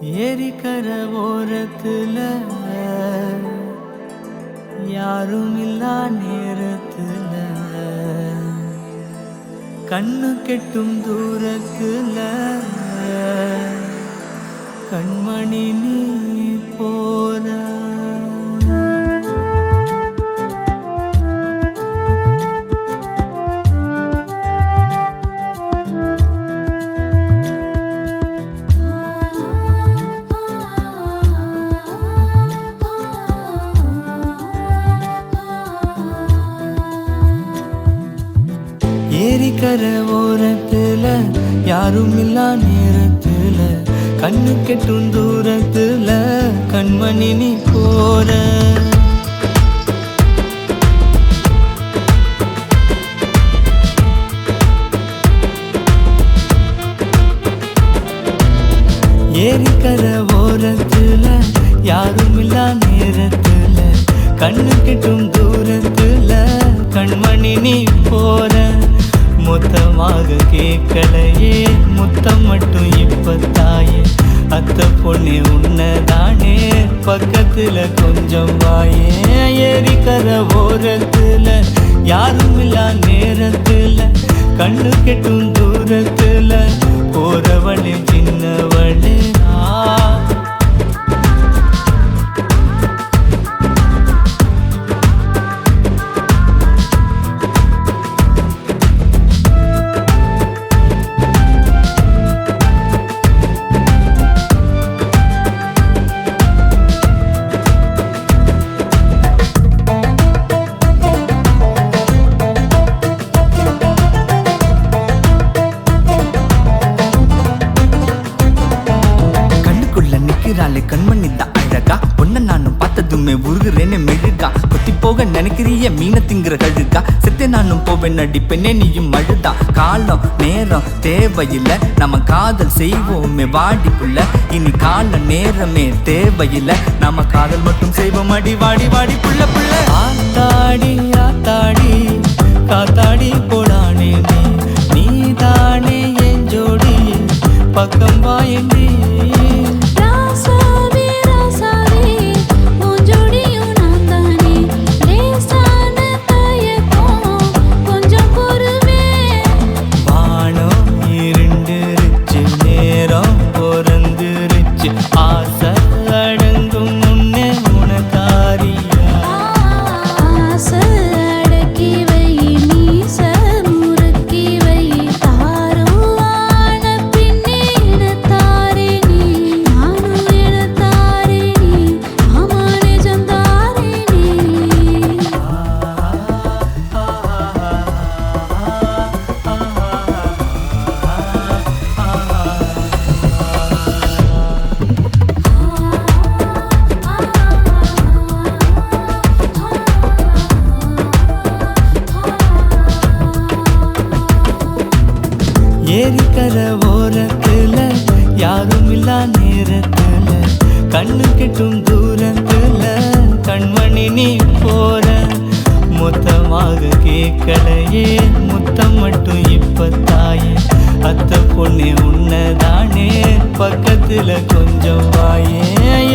ஏரிக்கர ஓரத்துல யாரும் இல்லா நேரத்துல கண்ணு கெட்டும் தூரத்துல கண்மணி நீ போற ஏரிக்கர ஓரத்துல யாரும் இல்லா நேரத்துல கண்ணு கெட்டும் தூரத்துல கண்மணி நீ போற ஏரிக்கர ஓரத்துல யாரும் இல்லா நேரத்துல கண்ணு கெட்டும் தூரத்துல கண்மணி நீ போற மொத்தமாக கேட்கலையே முத்தம் மட்டும் இப்பத்தாயே அத்தை பொண்ணே உன்னதானே பக்கத்துல கொஞ்சம் வாயே ஏரிக்கர ஓரத்துல யாரும் இல்லா நேரத்துல கண்ணு கெட்டும் தூரத்துல போறவளே சின்னவளே கண்மணி தான் அழகா பொண்ண நானும் பார்த்ததுமே உருகுறேன்னு மெழுகா கொத்தி போக நினைக்கிறிய மீனை திங்குற கழுகா செத்தே நானும் போவேன் நடி பெண்ணே நீயும் அழுதா காலம் நேரம் தேவையில்லை நம்ம காதல் செய்வோமே வாடிக்குள்ள இனி கால நேரமே தேவையில்லை நம்ம காதல் மட்டும் செய்வோம் அடி வாடி வாடி புள்ள புள்ள ஆத்தாடி ஆத்தாடி காத்தாடி போடானே நீ தானே என் ஜோடி பக்கம் வாயண்டி ஏரிக்கர ஓரத்துல யாரும் இல்லா நேரத்துல கண்ணு கெட்டும் தூரத்துல கண்மணி நீ போற மொத்தமாக கேட்கலையே முத்தம் மட்டும் இப்பத்தாயே அத்தை பொண்ணே உன்னதானே பக்கத்துல கொஞ்சம் வாயே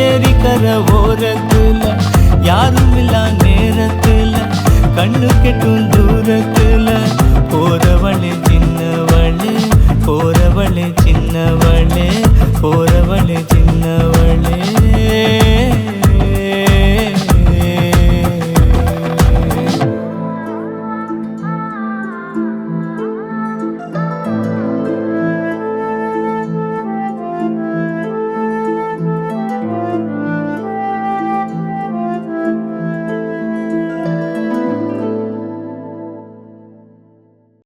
ஏரிக்கர ஓரத்துல யாரும் இல்லா நேரத்துல கண்ணு கெட்டும் தூரத்துல போறவளே சின்னவளே போறவளே சின்னவளே